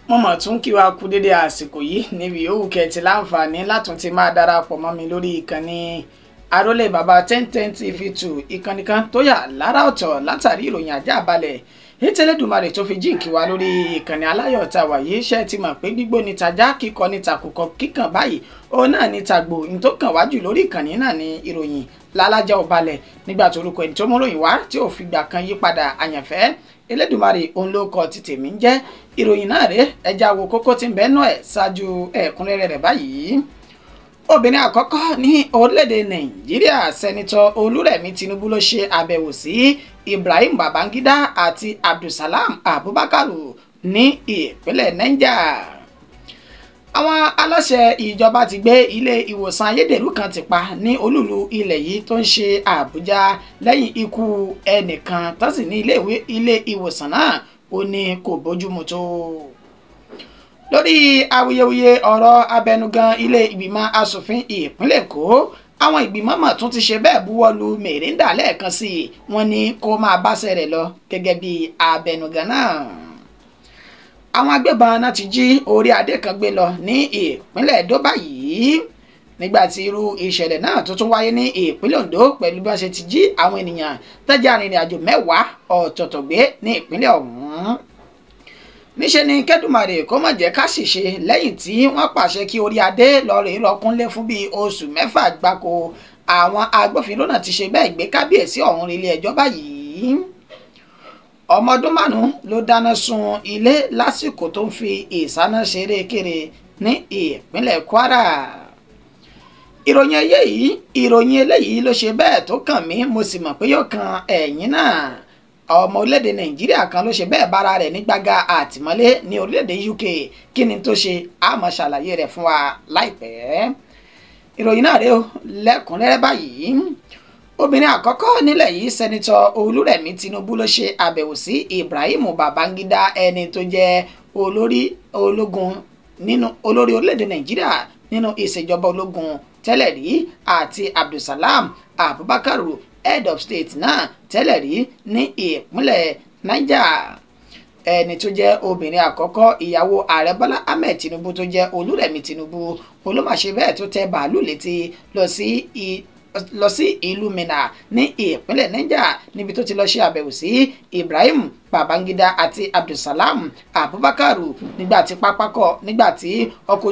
mo mọ̀ tún kí wa kú dédé àsìkò yìí níbi yòówù kẹ́ẹ̀tì láǹfààní látún ti máa darapọ̀ mọ́ mi lórí ìkànnì Arólé Bàbá 1010 TV2 ìkànnì kan tó yà lára ọ̀tọ̀ látàrí ìròyìn àjàbalẹ̀ ètèlédùmarè tó fi jíǹkí wa lórí ìkànnì aláyọ̀ tá wà yìí ṣe ti mọ̀ pé gbígbó ni tajá kíkọ ní takùkọ kíkàn báyìí òun náà ní tàgbò ní tó kàn wájú lórí ìkànnì náà ní ìròyìn lálájá ọbalẹ̀ nígbà tó orúkọ ẹni tó mú ròyìn wá tí ò fìgbà kan yí padà àyànfẹ́ Elédùmarè òun ló kọ ti tèmi ń jẹ́ ìròyìn náà rèé ẹja wo kókó tí ń bẹ nú ẹ̀ ṣáájú ẹ̀kúnrẹ́rẹ́ rẹ̀ báyìí. Obìnrin àkọ́kọ́ ní orílẹ̀-èdè Nàìjíríà sẹ́nitọ́ Olúrẹ̀mí Tinubu ló ṣe àbẹ̀wò sí Ibrahim Babangida àti Abdulsalam Abubakar ní ìpínlẹ̀ Niger. Àwọn aláṣẹ ìjọba ti gbé ilé ìwòsàn ayédèrú kan ti pa ní olúlu ilẹ̀ yìí tó ń ṣe Àbújá lẹ́yìn ikú ẹnìkan tó sì ní ilé ìwòsàn náà ó ní kò bójúmu tó. Lórí awuyewuye ọ̀rọ̀ abẹnugan ilé ìgbìmọ̀ asòfin ìpínlẹ̀ Èkó àwọn ìgbìmọ̀ mọ̀ tún ti ṣe bẹ́ẹ̀ buwọ́lu mèrèǹdà lẹ́ẹ̀kan sí i wọ́n ní kó máa báṣẹ́ rẹ̀ lọ gẹ́gẹ́ bí abẹnugan náà. Àwọn agbébọn náà ti jí orí adé kan gbé lọ ní ìpínlẹ̀ Èdó báyìí nígbàtí irú ìṣẹ̀lẹ̀ náà tó tún wáyé ní ìpínlẹ̀ Ondo pẹ̀lú bí wọ́n ṣe ti jí àwọn ènìyàn tẹ́jà arìnrìn àjò 10 ọ̀tọ̀ọ̀tọ̀ gbé ní ìpínlẹ̀ ọ̀hún. Níṣẹ́ ni kẹ́dùmarè kó má jẹ́ ká ṣìṣe lẹ́yìn tí wọ́n pàṣẹ kí orí adé lọ́ọ̀rẹ́ lọ́kúnlé fún bíi oṣù 6 gbáko àwọn agbófinró náà ti ṣe bẹ́ẹ̀ gbé kábíyèsí ọ̀hún ilé ẹjọ́ báyìí. Ọmọ ọdún 5 ló dáná sun ilé lásìkò tó ń fi ìsáná ṣeré kéré ní ìpínlẹ̀ Kwara. Ìròyìn eléyìí ló ṣe bẹ́ẹ̀ tó kàn mí mo sì mọ̀ pé yóò kan ẹ̀yin náà. Ọmọ orílẹ̀-èdè Nàìjíríà kan ló ṣe bẹ́ẹ̀ bára rẹ̀ ní gbàgà àtìmọ́lé ní orílẹ̀-èdè UK kí ni tó ṣe a máa ṣàlàyé rẹ̀ fún wa láìpẹ́. Ìròyìn náà rèé o lẹ́kùnrẹ́rẹ́ báyìí. Obìnrin àkọ́kọ́ nílẹ̀ yìí sẹ́nitọ́ Olúrẹ̀mí Tinubu ló ṣe àbẹ̀wò sí Ibrahim Babangida ẹni tó jẹ́ olórí orílẹ̀-èdè Nàìjíríà nínú ìṣèjọba ológun tẹ́lẹ̀ rí àti Abdulsalam Abubakar head of state náà tẹ́lẹ̀ rí ní ìpínlẹ̀ Niger. Ẹni tó jẹ́ obìnrin àkọ́kọ́ ìyàwó ààrẹ Bọ́lá Ahmed Tinubu tó jẹ́ Olúrẹ̀mí Tinubu olómàṣe bẹ́ẹ̀ tó tẹ bàálù létí lọ sí ìlú Minna ní ìpínlẹ̀ Niger níbi tó ti lọ ṣe àbẹ̀wò sí Ibrahim Babangida àti Abdulsalam Abubakar nígbà tí ọkọ̀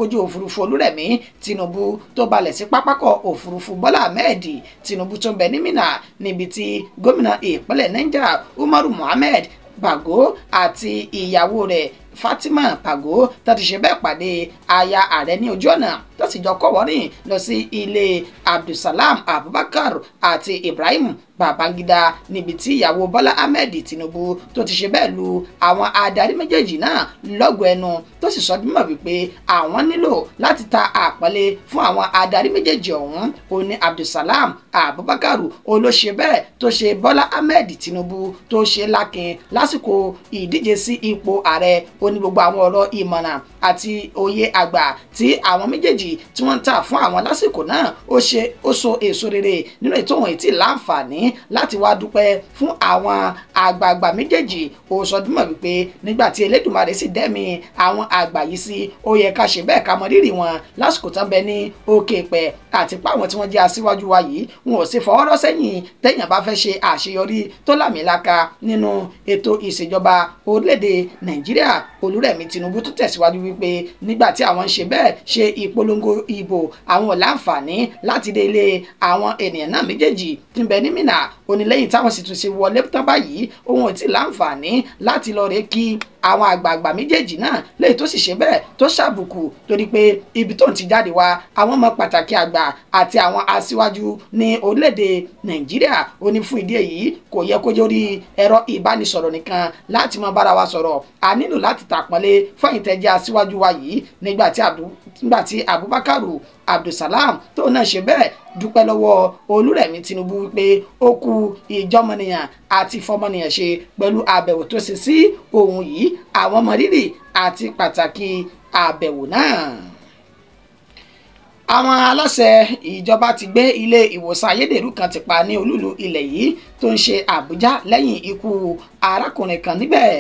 ojú òfurufú Olúrẹ̀mí Tinubu tó balẹ̀ sí pápákọ̀ òfurufú Bọ́lá Ahmed Tinubu tó ń bẹ ní Minna níbi tí gómìnà ìpínlẹ̀ Niger Umaru Mohammed Bago àti ìyàwó rẹ̀ Fatima Bago tó ti ṣe bẹ́ẹ̀ pàdé aya ààrẹ ní ojú ọ̀nà tó sì jọ kọ́wọ́rìn lọ sí ilé Abdulsalam Abubakar àti Ibrahim Babangida níbi tí ìyàwó Bọ́lá Ahmed Tinubu tó ti ṣe bẹ́ẹ̀ lu àwọn adarí méjèèjì náà lọ́gọ̀ ẹnu tó sì sọ bímọ wípé àwọn nílò láti ta àpọ́nlé fún àwọn adarí méjèèjì ọ̀hún òní Abdulsalam Abubakar olóṣè bẹ́ẹ̀ tó ṣe Bọ́lá Ahmed Tinubu tó ṣe lákin lásìkò ìdíje sí ipò ààrẹ ní gbogbo àwọn ọ̀rọ̀ ìmọ̀ràn àti òye àgbà tí àwọn méjèèjì tí wọ́n ń tà fún àwọn lásìkò náà ó so èso rere nínú ètò wọn ètí láǹfààní láti wá dúpẹ́ fún àwọn àgbààgbà méjèèjì ó sọ dúnmọ̀ wípé nígbà tí Elédùmarè sì dẹ́mi àwọn àgbà yìí sí ó yẹ ká ṣe bẹ́ẹ̀ ká mọ rírì wọn lásìkò tán bẹ ní òkè pẹ̀ àti pé àwọn tí wọ́n jẹ́ aṣíwájú wa yìí wọn ò sì fọwọ́rọ́ sẹ́yìn téèyàn bá fẹ́ ṣe àṣeyọrí tó lámìlaka nínú ètò ìṣèjọba orílẹ̀-èdè Nàìjíríà. Olúrẹ̀mí Tinubu tó tẹ̀síwájú wípé nígbà tí àwọn ń ṣe bẹ́ẹ̀ ṣe ìpolongo ìbò àwọn ò láǹfààní láti dé ilé àwọn ènìyàn náà méjèèjì tí ń bẹ ní Minna onílẹ́yìn táwọn sì tún ṣe wọlé tán báyìí òun ò tí láǹfààní láti lọ rè kí àwọn àgbààgbà méjèèjì náà lẹ́yìn tó sì ṣe bẹ́ẹ̀ tó ṣàbùkù torí pé ibi tó ń ti jáde wá àwọn ọmọ pàtàkì àgbà àti àwọn aṣíwájú ní orílẹ̀-èdè Nàìjíríà ó ní fún ìdí èyí kò yẹ kó jórí ẹ̀rọ ìbánisọ̀rọ̀ nìkan láti máa bára wa sọ̀rọ̀ a nílò láti tàpọ́nlé fẹ̀yìntẹ́jẹ́ aṣíwájú wa yìí nígbà tí Abubakar Abdulsalam tó náà ṣe bẹ́ẹ̀ dúpẹ́ lọ́wọ́ Olúrẹ̀mí Tinubu wípé ó kú ìjọmọnìyàn àti fọmọnìyàn ṣe pẹ̀lú àbẹ̀wò tó ṣe sí òun yìí àwọn ọmọ rírì àti pàtàkì àbẹ̀wò náà. Àwọn aláṣẹ ìjọba ti gbé ilé ìwòsàn ayédèrú kan ti pa ní olúlu ilẹ̀ yìí tó ń ṣe Àbújá lẹ́yìn ikú arákùnrin kan níbẹ̀.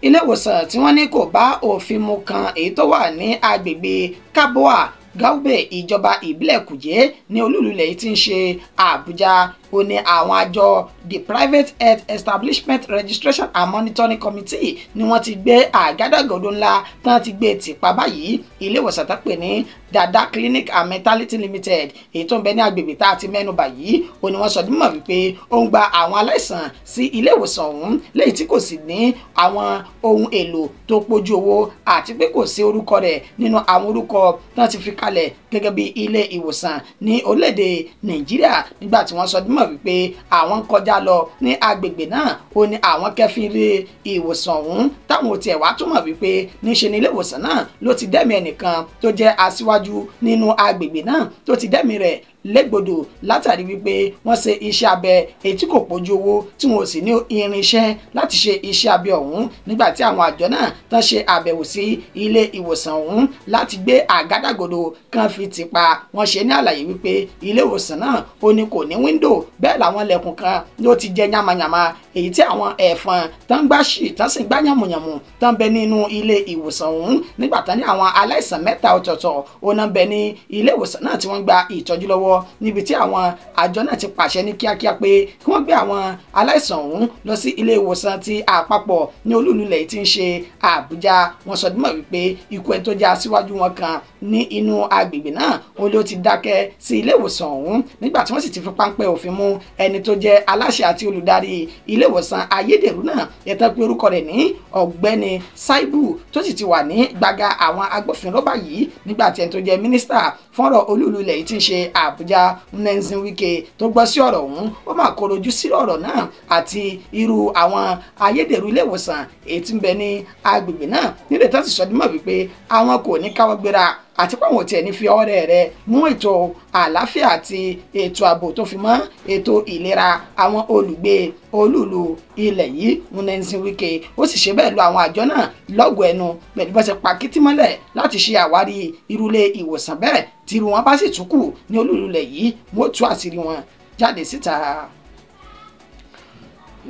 ilé ìwòsàn tí wọ́n ní kò bá òfin mu kan èyí tó wà ní agbègbè Kábọ́à Gaube ìjọba ìbílẹ̀ Kùjé ní olúlulẹ̀ yìí tí ń ṣe Àbújá ó ní àwọn àjọ the Private Health Establishment Registration and Monitoring Committee ni wọ́n ti gbé àgádágodo ńlá tán ti gbé tìpa báyìí ilé ìwòsàn tó pè ní Dada Clinic and Mentality Limited èyí tó ń bẹ ní agbègbè tá a ti mẹ́nu báyìí ó ní wọ́n sọ dímọ̀ wípé ó ń gba àwọn aláìsàn sí ilé ìwòsàn ọ̀hún léyìí tí kò sì ní àwọn ohun èlò tó pójú owó àti pé kò sí orúkọ rẹ̀ nínú àwọn orúkọ tán ti fi kalẹ̀ gẹ́gẹ́ bí ilé ìwòsàn ní orílẹ̀-èdè Nàìjíríà nígbà tí wọ́n sọ dímọ̀ wípé àwọn ń kọjá lọ ní agbègbè náà ó ní àwọn kẹfìn rí ìwòsàn ọ̀hún táwọn ò tiẹ̀ wá túmọ̀ wípé níṣe ní ilé ìwòsàn náà ló ti dẹ́mi ẹnìkan tó jẹ́ aṣíwájú nínú agbègbè náà tó ti dẹ́mi rẹ̀ légbodò látàrí wípé wọ́n ṣe iṣẹ́ abẹ èyí tí kò pójú owó tí wọn ò sì ní irinṣẹ́ láti ṣe iṣẹ́ abẹ ọ̀hún nígbà tí àwọn àjọ náà tán ṣe àbẹ̀wò sí ilé ìwòsàn ọ̀hún láti gbé àgádágodo kan fi tì pa wọ́n ṣe ní àlàyé wípé ilé ìwòsàn náà ó ní kò ní wíńdò bẹ́ẹ̀ làwọn ilẹ̀kùn kan ló ti jẹ́ yamayama èyí tí àwọn ẹ̀fọn tán gbá ṣì tán sì gbá yàmùyàmù tán bẹ nínú ilé ìwòsàn ọ̀hún nígbà tán ní àwọn aláìsàn mẹ́ta ọ̀tọ̀ọ̀tọ̀ ó náà bẹ ní ilé ìwòsàn náà tí wọ́n gba ìtọ́jú lọ́wọ́ níbi tí àwọn àjọ náà ti pàṣẹ ní kíákíá pé kí wọ́n gbé àwọn aláìsàn ọ̀hún lọ sí ilé ìwòsàn ti àpapọ̀ ní olúlulẹ̀ tí ń ṣe Àbújá wọ́n sọ dímọ̀ wípé ikú ẹni tó jẹ́ aṣíwájú wọn kan ní inú agbègbè náà ó ló ti dákẹ́ sí ilé ìwòsàn ọ̀hún nígbà tí wọ́n sì ti fi páńpẹ́ òfin mú ẹni tó jẹ́ aláṣẹ àti olùdarí ilé ìwòsàn ayédèrú náà yẹtọ́ pé orúkọ rẹ̀ ní ọ̀gbẹ́ni Saibu tó sì ti wà ní gbàgà àwọn agbófinró báyìí nígbà tí ẹni tó jẹ́ mínísítà fọ́nrọ̀ olúlulẹ̀ yìí tí ń ṣe Àbújá Nnenzi Wike tó gbọ́ sí ọ̀rọ̀ ọ̀hún ó máa kọrojú sí ọ̀rọ̀ náà àti irú àwọn ayédèrú ilé ìwòsàn èyí tí ń bẹ ní agbègbè náà nílẹ̀ tó ti sọ dímọ̀ wípé àwọn kò ní káwọ́ gbéra àti pé àwọn ò tiẹ̀ ní fi ọ̀rẹ́ rẹ̀ mú ètò àlàáfíà àti ètò ààbò tó fi mọ́ ètò ìlera àwọn olùgbé olúùlú ilẹ̀ yìí Nnenzi Wike ó sì ṣe bẹ́ẹ̀ lu àwọn àjọ náà lọ́gọ̀ọ́ ẹnu pẹ̀lú bó ṣe pa kìtì mọ́lẹ̀ láti ṣe àwárí irúlé ìwòsàn bẹ́ẹ̀ tí irú wọn bá sì tún kù ní olúùlú ilẹ̀ yìí wọ́n tú àṣírí wọn jáde síta.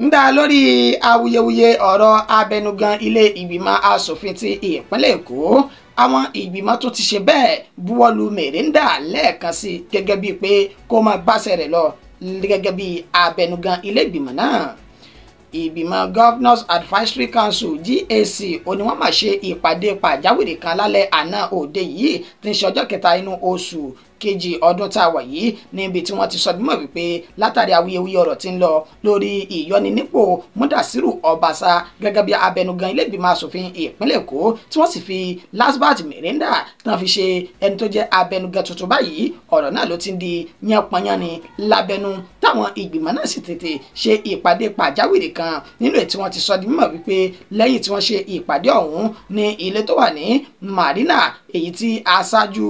ń dá lórí awuyewuye ọ̀rọ̀ abẹnugan ilé ìgbìmọ̀ asòfin ti ìpínlẹ̀ Èkó àwọn ìgbìmọ̀ tó ti ṣe bẹ́ẹ̀ buwọ́lu mèrèǹdà lẹ́ẹ̀kan sí gẹ́gẹ́ bíi pé kó máa báṣẹ́ rẹ̀ lọ gẹ́gẹ́ bíi abẹnugan ilé ìgbìmọ̀ náà. ìgbìmọ̀ Governors Advisory Council GAC ó ní wọ́n máa ṣe ìpàdé pàjáwìrì kan lálẹ́ àná òde yìí tí ń ṣe ọjọ́ kẹta inú oṣù kejì ọdún tá a wà yìí níbi tí wọ́n ti sọ dímọ̀ wípé látàrí awuyewuye ọ̀rọ̀ tí ń lọ lórí ìyọninípò Mudasiru Ọbaṣá gẹ́gẹ́ bí abẹnugan ilé ìgbìmọ̀ asòfin ìpínlẹ̀ Èkó tí wọ́n sì fi Lasbat Merinda tán fi ṣe ẹni tó jẹ́ abẹnugan tuntun báyìí ọ̀rọ̀ náà ló ti ń di yánpọnyánni lábẹ́nu táwọn ìgbìmọ̀ náà sì tètè ṣe ìpàdé pàjáwìrì kan nínú èyí tí wọ́n ti sọ dímọ̀ wípé lẹ́yìn tí wọ́n ṣe ìpàdé ọ̀hún ní ilé tó wà ní Marina èyí tí aṣáájú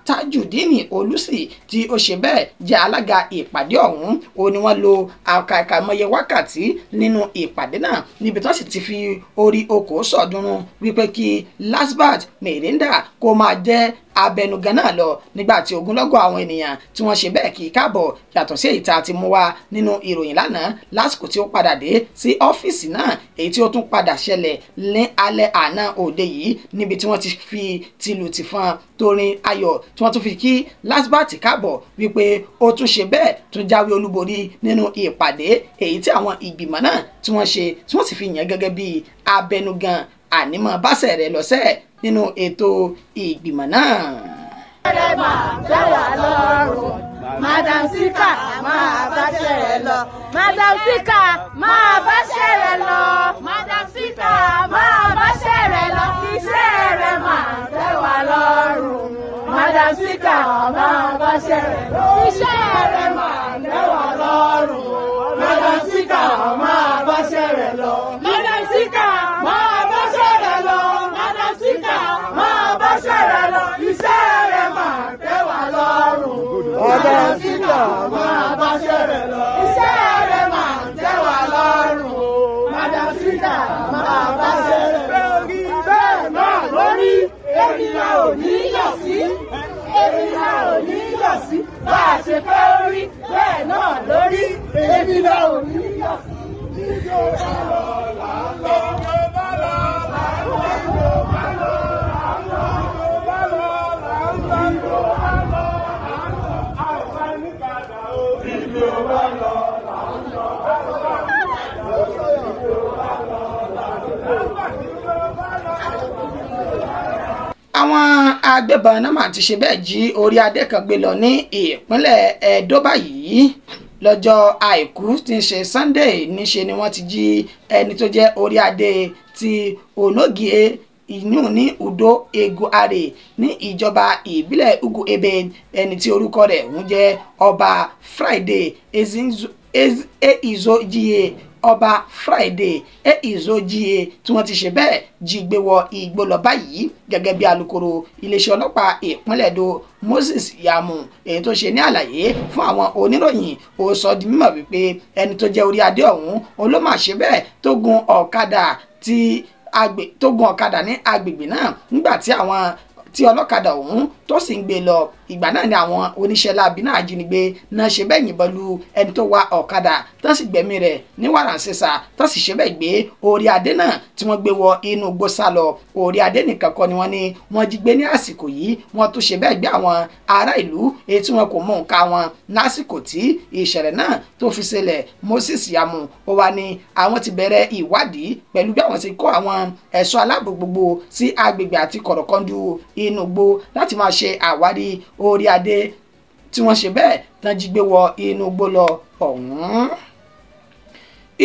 Tajudeen Olùsì tí ó ṣe bẹ́ẹ̀ jẹ́ alága ìpàdé ọ̀hún ó ní wọ́n lo àkàìmọye wákàtí nínú ìpàdé náà níbi tó sì ti fi orí okòó sọ̀dúnrún wípé kí Lasbat Merinda kó máa jẹ́ abẹnugan náà lọ nígbà tí ogunlọ́gọ̀ àwọn ènìyàn tí wọ́n ṣe bẹ́ẹ̀ kì í káàbọ̀ yàtọ̀ sí èyí tá a ti mú wá nínú ìròyìn lánàá lásìkò tí ó padà dé sí ọ́fíìsì náà èyí tí ó tún padà ṣẹlẹ̀ ní alẹ́ àná òde yìí níbi tí wọ́n ti fi tìlù tìfọn torin ayọ̀ tí wọ́n tún fi kí Lasbat káàbọ̀ wípé ó tún ṣe bẹ́ẹ̀ tún jáwé olúborí nínú ìpàdé èyí tí àwọn ìgbìmọ̀ náà tí wọ́n ṣe tí wọ́n sì fi yàn gẹ́gẹ́ bí abẹnugan ànímọ̀ báṣẹ̀ rẹ̀ lọ́sẹ̀ nínú ètò ìgbìmọ̀ náà. ẹ̀rẹ̀ máa tẹ́ wà lọ́rùn Madam Sika máa báṣẹ́ rẹ̀ lọ. Madam Sika máa báṣẹ́ rẹ̀ lọ. Madam Sika máa báṣẹ́ rẹ̀ lọ. Iṣẹ́ rẹ̀ máa tẹ́ wà lọ́rùn. Madam Sika máa báṣẹ́ rẹ̀ lọ. Iṣẹ́ rẹ̀ máa tẹ́ wà lọ́rùn. Madam Sika máa báṣẹ́ rẹ̀ lọ. Madam Sika máa báṣẹ́ rẹ̀ lọ. Madam Sika máa báṣẹ́ rẹ̀ lọ. Iṣẹ́ rẹ̀ máa tẹ́ wà lọ́rùn. Madam Sika máa báṣẹ́ rẹ̀ lọ. Iṣẹ́ rẹ̀ máa tẹ́ wà lọ́rùn. Madam Sika máa báṣẹ́ rẹ̀ lọ. Bẹ́ẹ̀ náà lórí ènìyàn ò ní yọ̀ sí. Ènìyàn ò ní yọ̀ sí. Bá a ṣe fẹ́ rí bẹ́ẹ̀ náà lórí ènìyàn ò ní yọ̀ sí. agbébọn náà mà ti ṣe bẹ́ẹ̀ jí orí adé kan gbé lọ ní ìpínlẹ̀ Ẹdó báyìí lọ́jọ́ àìkú tí ń ṣe Sunday níṣe ni wọ́n ti jí ẹni tó jẹ́ orí adé ti Onogie inú ní Udo Eguare ní ìjọba ìbílẹ̀ Ugwu Ebe ẹni tí orúkọ rẹ̀ ń jẹ́ ọba Friday Eizojie ọba Friday Eizojie tí wọ́n ti ṣe bẹ́ẹ̀ jí gbé wọ igbó lọ báyìí gẹ́gẹ́ bí alukoro iléeṣẹ́ ọlọ́pàá ìpínlẹ̀ Edo Moses Yamu èyí tó ṣe ní àlàyé fún àwọn oníròyìn ó sọ di mímọ̀ wípé ẹni tó jẹ́ orí adé ọ̀hún ló máa ṣe bẹ́ẹ̀ tó gun ọ̀kadà ní agbègbè náà nígbà tí ọlọ́kadà ọ̀hún tó sì ń gbé lọ ìgbà náà ni àwọn oníṣẹ́ láabi náà ajínigbé náà ṣe bẹ́ẹ̀ yìnbọn lu ẹni tó wa ọ̀kadà tó sì gbẹ̀mí rẹ̀ ní wàràǹṣeṣà tó sì ṣe bẹ́ẹ̀ gbé orí adé náà tí wọ́n gbé wọ inú igbó sá lọ orí adé nìkan kọ́ ni wọ́n ní wọ́n jí gbé ní àsìkò yìí wọ́n tún ṣe bẹ́ẹ̀ gbé àwọn ará ìlú èyí tí wọn kò mú nǹka wọn lásìkò tí ìṣẹ̀lẹ̀ náà tó fi ṣẹlẹ̀. Moses Yamu ó wá ní àwọn ti bẹ̀rẹ̀ ìwádìí pẹ̀lú bí àwọn ti kó àwọn ẹ̀ṣọ́ aláàbò gbogbo sí agbègbè àti kọ̀rọ̀kọ́ndù inú igbó láti máa ṣe àwárí orí adé tí wọ́n ṣe bẹ́ẹ̀ tán jí gbé wọ inú igbó lọ ọ̀hún.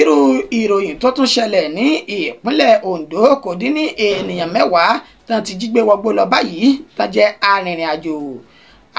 Irú ìròyìn tó tún ṣẹlẹ̀ ní ìpínlẹ̀ Ondo kò dín ní ènìyàn 10 tán ti jí gbé wọgbó lọ báyìí tán jẹ́ arìnrìn-àjò.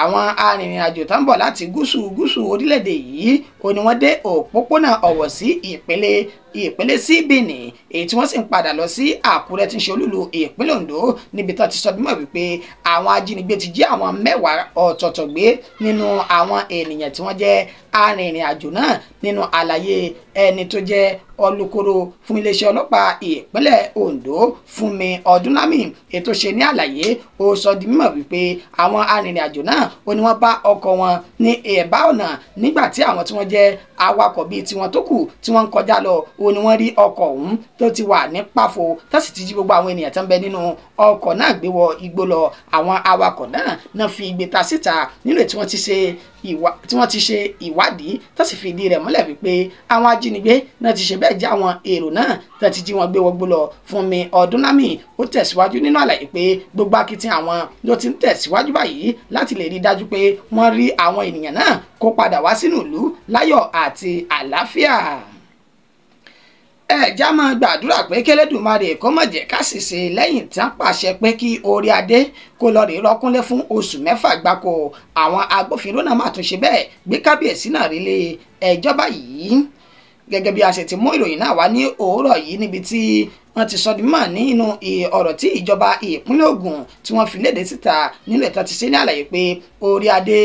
Àwọn arìnrìn-àjò tó ń bọ̀ láti gúúsù orílẹ̀-èdè yìí ó ní wọ́n dé òpópónà Ọ̀wọ̀ sí ìpínlẹ̀ sí Benin èyí tí wọ́n sì ń padà lọ sí Àkúrẹ́ tí ń ṣe olúlu ìpínlẹ̀ Ondo níbi tó ti sọ bímọ wípé àwọn ajínigbé ti jí àwọn 10 ọ̀tọ̀ọ̀tọ̀ gbé nínú àwọn ènìyàn tí wọ́n jẹ́ arìnrìn-àjò náà nínú àlàyé ẹni tó jẹ́ olùkóró fún iléeṣẹ́ ọlọ́pàá ìpínlẹ̀ Ondo Fúnmi Ọdúnlámì ètò ṣe ní àlàyé ó sọ di mímọ̀ wípé àwọn arìnrìn-àjò náà ó ní wọ́n bá ọkọ̀ wọn ní ẹ̀bá ọ̀nà nígbà tí àwọn tí wọ́n jẹ́ awakọ̀ bíi tiwọn tó kù tí wọ́n ń kọjá lọ ó ní wọ́n rí ọkọ̀ ọ̀hún tó ti wà ní pàfo tó sì ti jí gbogbo àwọn ènìyàn tó ń bẹ nínú ọkọ̀ náà gbé wọ igbó lọ. Àwọn awakọ̀ náà fi igbe ta síta nínú tí wọ́n ti ṣe ìwádìí tó sì fi ìdí rẹ̀ múlẹ̀ wípé àwọn ajínigbé náà ti ṣe bẹ́ẹ̀ já àwọn èrò náà tó ti jí wọn gbé wọgbó lọ. Fúnmi Ọdúnlámì ó tẹ̀síwájú nínú àlàyé pé gbogbo akitiyan àwọn ló ti ń tẹ̀síwájú báyìí láti lè rí dájú pé wọ́n rí àwọn ènìyàn náà kó padà wá sínú ìlú láyọ̀ àti àlàáfíà. Ẹ̀já máa gbàdúrà pé k'Ẹlẹ́dùmarè kó má jẹ́ ká ṣìṣe lẹ́yìn tí wọ́n pàṣẹ pé kí orí adé kó lọ rèé rọ́kúnlé fún oṣù 6 gbáko. Àwọn agbófinró náà máa tún ṣe bẹ́ẹ̀ gbé kábíyèsí náà relé ẹjọ́ báyìí gẹ́gẹ́ bí a ṣe ti mú ìròyìn náà wá ní òwúrọ̀ yìí níbi tí wọ́n ti sọ di mímọ̀ nínú ọ̀rọ̀ tí ìjọba ìpínlẹ̀ Ògùn tí wọ́n fi léde síta nínú ìta ti ṣe ní àlàyé pé orí adé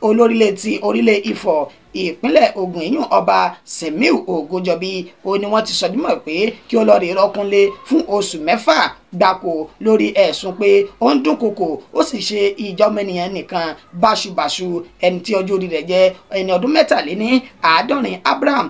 olórílẹ̀ ti orílẹ̀ Ifọ̀ ìpínlẹ̀ Ògùn ìyún ọba Sẹ̀míù Ògúnjọbí ó ní wọ́n ti sọ di mímọ̀ pé kí ó lọ rèé rọ́kúnlé fún oṣù 6 gbáko lórí ẹ̀sùn pé ó ń dúnkokò ó sì ṣe ìjọmọnìyàn nìkan báṣubàṣu ẹni tí ọjọ́ orí rẹ̀ jẹ́ ẹni ọdún 73 Abraham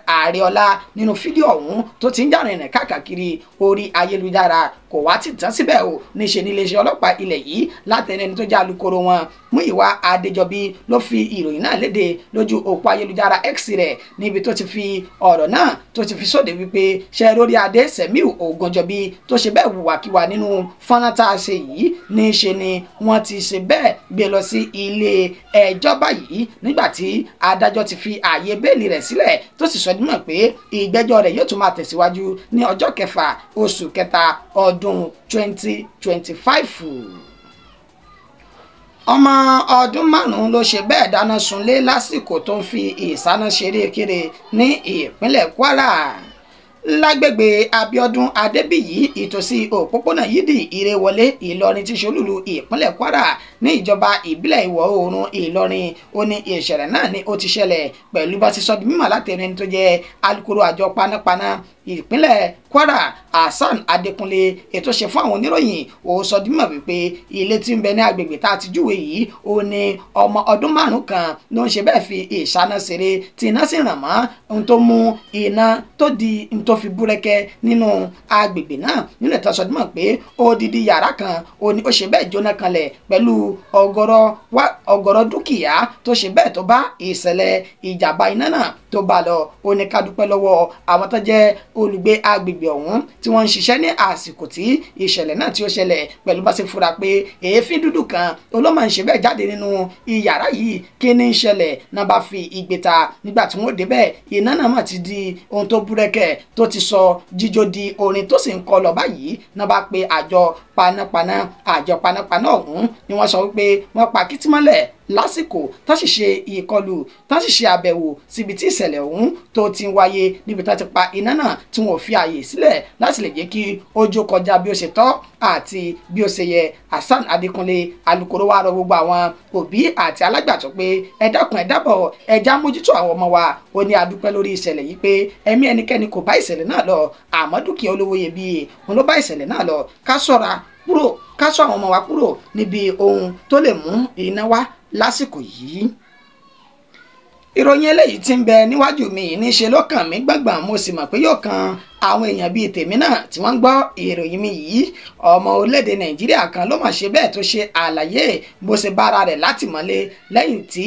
Àrẹọlá nínú fídíò ọ̀hún tó ti ń jàrin rẹ̀ káàkiri orí ayélujára kò wá ti tán síbẹ̀ o níṣe ní iléeṣẹ́ ọlọ́pàá ilẹ̀ yìí látẹnu ẹni tó jẹ́ alukoro wọn Múyìwá Adéjọbí ló fi ìròyìn náà léde lójú òpó ayélujára X rẹ̀ níbi tó ti fi ọ̀rọ̀ náà tó ti fi sóde wípé ṣe lórí adé Sẹ̀míù Ògúnjọbí tó ṣe bẹ́ẹ̀ wùwàkiwà nínú fọ́nrán tá a ṣe yìí níṣe ni wọ́n ti ṣe bẹ́ẹ̀ gbé lọ sí ilé ẹjọ́ báyìí nígbà tí adájọ́ ti fi ààyè bẹ́ẹ̀lì rẹ̀ sílẹ̀ tó sì sọ dímọ̀ pé ìgbẹ́jọ́ rẹ̀ yóò tún máa tẹ̀síwájú ní ọjọ́ 6 oṣù kẹta ọdún 2025. Ọmọ ọdún 5 ló ṣe bẹ́ẹ̀ dáná sunlé lásìkò tó ń fi ìsáná ṣeré kiri ní ìpínlẹ̀ Kwara lágbègbè Abíọ́dún Adébíyì ìtòsí òpópónà Yídì Ìrèwọlé Ìlọrin tí ṣolúlu ìpínlẹ̀ Kwara ní ìjọba ìbílẹ̀ ìwọ̀ oòrùn Ìlọrin ó ní ìṣẹ̀lẹ̀ náà ni ó ti ṣẹlẹ̀ pẹ̀lú bá ti sọ di mímọ̀ látẹnu ẹni tó jẹ́ alukoro àjọ panápaná ìpínlẹ̀ Kwara Hasan Adékúnlé ètò ṣe fún àwọn oníròyìn ó sọ di mímọ̀ wípé ilé tí ń bẹ ní agbègbè tá a ti júwe yìí ó ní ọmọ ọdún 5 kan ló ń ṣe bẹ́ẹ̀ fi ìṣáná ṣeré tí iná sì ràn mọ́ ohun tó mú iná tó di ohun tó fi búrẹ́kẹ́ nínú agbègbè náà nínú ìtàn sọ di mímọ̀ pé odidi yàrá kan ó ní ó ṣe bẹ́ẹ̀ jóná kanlẹ̀ pẹ̀lú ọ̀gọ̀rọ̀ dúkìá tó ṣe bẹ́ẹ̀ tó bá ìṣẹ̀lẹ̀ ìjàmbá iná náà tó bá lọ. Ó ní ká dúpẹ́ lọ́wọ́ àwọn tó jẹ́ olùgbé agbègbè ọ̀hún tí wọ́n ń ṣiṣẹ́ ní àsìkò tí ìṣẹ̀lẹ̀ náà tí ó ṣẹlẹ̀, pẹ̀lú bá ṣe fura pé èéfín dúdú kan olómọ ń ṣe bẹ́ẹ̀ jáde nínú iyàrá yìí. Kí ni ń ṣẹlẹ̀ náà bá fi igbe ta. Nígbà tí wọ́n débẹ̀ iná náà mà ti di ohun tó búrẹ́kẹ̀ tó ti sọ jíjó di orin tó sì ń kọ lọ báyìí. Náà bá pe àjọ panápaná ọ̀hún ni wọ́n sọ wípé wọ́n pa kìtìmọ́lẹ̀ lásìkò tá sì ṣe ìkọlù tá sì ṣe àbẹ̀wò síbi tí ìṣẹ̀lẹ̀ ọ̀hún tó ti ń wáyé, níbi tá ti pa iná náà tí wọn ò fi ààyè sílẹ̀ láti lè jẹ́ kí ó jó kọjá bí ó ṣe tọ́ àti bí ó ṣe yẹ. Hasan Adékúnlé alukoro wa rọ gbogbo àwọn òbí àti alágbàtọ́ pé ẹ dákun ẹ dábọ̀ ẹ já mójútó àwọn ọmọ wa. Ó ní adúpẹ́ lórí ìṣẹ̀lẹ̀ yìí pé ẹ̀mí ẹnikẹ́ni kò bá ìṣẹ̀lẹ̀ náà lọ, àmọ́ dúkìá olówó iyebíye wọn ló bá ìṣẹ̀lẹ̀ náà lọ. Ká ṣọ́ra kúrò, ká ṣọ́ àwọn ọmọ wa kúrò níbi ohun tó lè mú iná wá lásìkò yìí. Ìròyìn eléyìí tí ń bẹ níwájú mi yìí níṣe ló kàn mí gbọ̀ngbọ̀n, mo sì mọ̀ pé yóò kan àwọn èèyàn bíi tèmi náà tí wọ́n ń gbọ́ ìròyìn mi yìí. Ọmọ orílẹ̀-èdè Nàìjíríà kan ló mà ṣe bẹ́ẹ̀ tó ṣe àlàyé bó ṣe bára rẹ̀ látìmọ́lé lẹ́yìn tí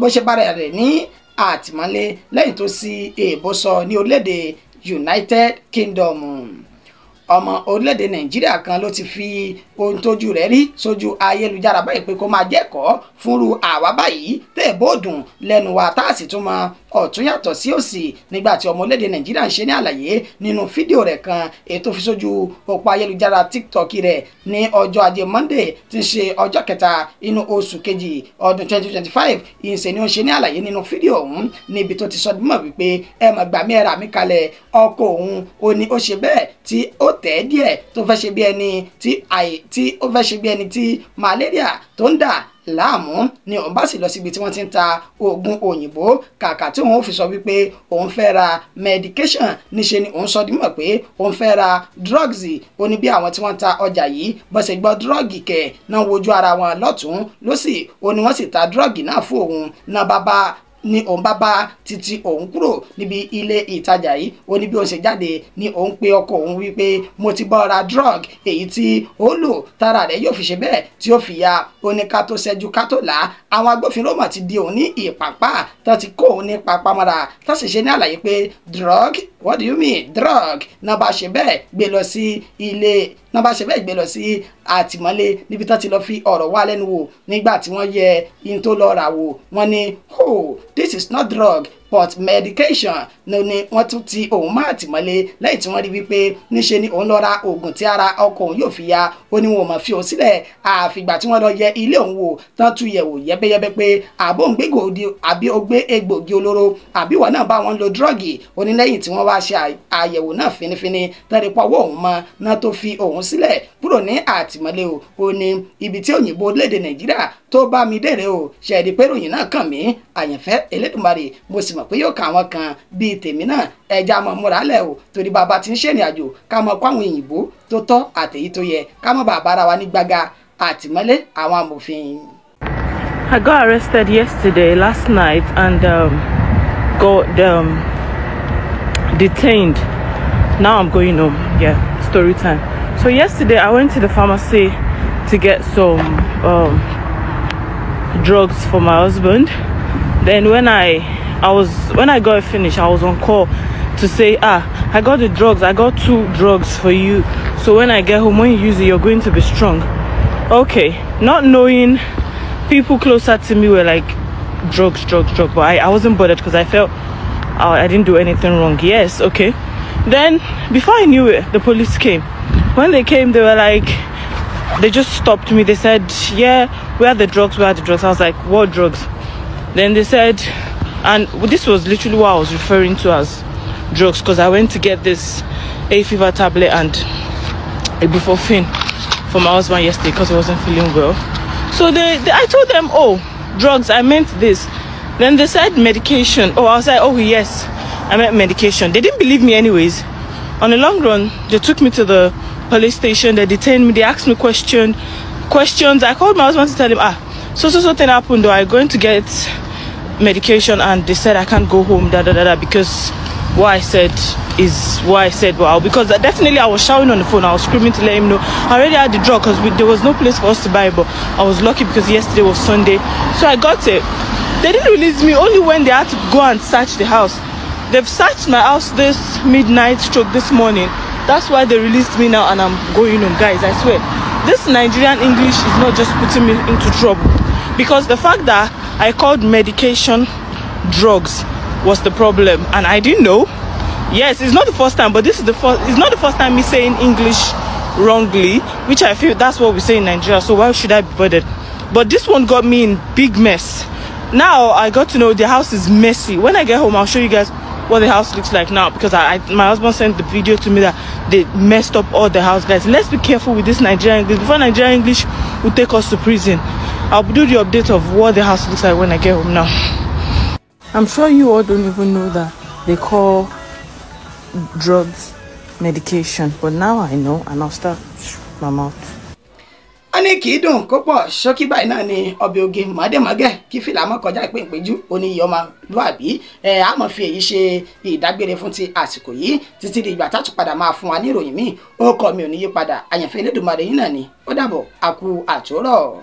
bó ṣe bára rẹ̀ ní àtìmọ́lé lẹ́yìn tó sí èèbó sọ ní orílẹ̀-èdè United Kingdom. Ọmọ orílẹ̀-èdè Nàìjíríà kan ló ti fi ohun tójú rẹ̀ rí sójú ayélujára báyìí pé kó máa jẹ́kọ̀ọ́ fúnru àwa báyìí tẹ̀ bóòdùn lẹ́nu wa tá a sì tún mọ ọ̀tún yàtọ̀ sí òsì. Nígbà tí ọmọ orílẹ̀-èdè Nàìjíríà ń ṣe ní àlàyé nínú fídíò rẹ̀ kan ètò fi sójú òpó ayélujára TikTok rẹ̀ ní ọjọ́ ajé Monday tí ń ṣe ọjọ́ kẹta inú oṣù kejì ọdún 2025. ìṣe ni ó ń ṣe ní àlàyé nínú fídíò ọ̀hún níbi tó ti sọ dímọ̀ wípé ẹ mà gbà mí ẹ rà mí kalẹ̀. Ọkọ òun ó ní ó ṣe bẹ́ẹ̀ tí ó tẹ̀ díẹ̀ tó fẹ́ ṣe bí ẹni tí malaria tó ń dà láàmú ni òun bá sì lọ síbi tí wọ́n ti ń ta oògùn òyìnbó. Kàkà tí òun fi sọ wípé òun fẹ́ ra medication, níṣe ni òun sọ dímọ̀ pé òun fẹ́ ra drugs. Ó ní bí àwọn tí wọ́n ń ta ọjà yìí bó ṣe gbọ́ drọ́ọ̀gì kẹ̀ náà wojú ara wọn lọ́tún lósì. Ó ní wọ́n sì ta drọ́ọ̀gì náà fún òun náà ni òun bá títí òun kúrò níbi ilé ìtajà yìí. Ó ní bí òun ṣe jáde ni òun pe ọkọ òun wípé mo ti bọ́ ra drug èyí tí ó lò tára rẹ̀ yóò fi ṣe bẹ́ẹ̀ tí ó fi ya. Ó ní ká tó ṣẹ́jú ká tó là àwọn agbófinró mà ti di òun ní ìpàpá tó ti kó òun ní papamọ́ra tó sì ṣe ní àlàyé pé drug, what do you mean drug? Náà bá ṣe bẹ́ẹ̀ gbé lọ sí àtìmọ́lé níbi tó ti lọ fi ọ̀rọ̀ wá lẹ́nu wò. Nígbà tí wọ́n yẹ in tó lọ rà wò wọ́n ní this is not drug but medication. ní wọ́n tún ti òun má àtìmọ́lé lẹ́yìn tí wọ́n rí wípé níṣe ni òun lọ ra oògùn tí ara ọkọ òun yóò fi ya. Ó ní wọn ò mọ̀ fi òun sílẹ̀ àfìgbà tí wọ́n lọ yẹ ilé òun wò tán tún yẹ̀ wò yẹ́bẹ́yẹ́bẹ́ pé àbó ń gbégbòdì àbí ó gbé egbògi olóró àbí wọn náà bá wọn lo drọ́ọ̀gì. Ó ní lẹ́yìn tí wọ́n wá ṣe àyẹ̀wò náà finifini tẹ́lẹ̀ pọ̀wọ́ òun mọ́ náà tó fi òun sílẹ̀ kúrò ní àtìmọ́lé. Ó ní ibi tí òyìnbó orílẹ̀-èdè Nàìjíríà tó bá mi dèrè o ṣẹ̀ẹ́dì pé ròyìn náà kàn mí àyànfẹ́ Elédùmarè mo sì mọ̀ pé yóò kà àwọn kan bíi tèmi náà. Ẹja mọ̀ múra lẹ̀ o torí bàbá ti ń ṣèrìn àjò ká mọ̀ kó àwọn òyìnbó tó tọ́ àtèyí tó yẹ ká mọ̀ bàbá ara wa ní gbága àtìmọ́lé àwọn amòfin. I got arrested last night and got detained. Now I'm going home. Yeah, story time. So yesterday I went to the pharmacy to get some drugs for my husband. Then when I got it finished, I was on call to say, I got the drugs. I got 2 drugs for you. So when I get home, when you use it, you're going to be strong. Okay, not knowing, people closer to me were like, drugs. But I wasn't bothered because I felt I didn't do anything wrong. Yes, okay. Then before I knew it, the police came. When they came, they were like, they just stopped me. They said, yeah, where are the drugs? I was like, what drugs? Then they said, and this was literally what I was referring to as drugs, because I went to get this hay fever tablet and ibuprofen for my husband yesterday because he wasn't feeling well. So I told them, oh, drugs, I meant this. Then they said medication. Oh, I was like, oh yes, I meant medication. They didn't believe me anyways. On the long run, they took me to the police station. They detained me. They asked me questions. I called my husband to tell him, so thing happened though. I'm going to get medication and they said I can't go home, because what I said is what I said. Wow, because definitely I was shouting on the phone. I was screaming to let him know. I already had the drug because there was no place for us to buy, but I was lucky because yesterday was Sunday, so I got it. They didn't release me only when they had to go and search the house. They've searched my house this midnight stroke this morning. That's why they released me now and I'm going home. Guys, I swear, this Nigerian English is not just putting me into trouble, because the fact that I called medication drugs was the problem and I didn't know. Yes, it's not the first time, but this is the first. It's not the first time me saying English wrongly, which I feel that's what we say in Nigeria, so why should I be bothered? But this one got me in big mess. Now I got to know the house is messy. When I get home, I'll show you guys what the house looks like now, because my husband sent the video to me that they messed up all the house. Guys, let's be careful with this Nigerian English before Nigerian English will take us to prison. I'll do the update of what the house looks like when I get home now. I'm sure you all don't even know that they call drugs medication, but now I know and I'll start my mouth. Ani kì í dùn kó pọ̀ ṣókí báyìí náà ni ọbẹ̀ oge màdẹ́màgẹ́ kí fìlà mọ́ kọjá ìpéǹpéjú oníyìí ọmọ lúàbí a mọ̀ fi èyí ṣe ìdágbére fún ti àsìkò yìí títí di ìgbà tátù padà máa fún wa ní ìròyìn míì ó kọ́ mi ò ní yí padà àyànfẹ́ Elédùmarè yín náà ni ó dàbọ̀ àkú àtúrọ̀.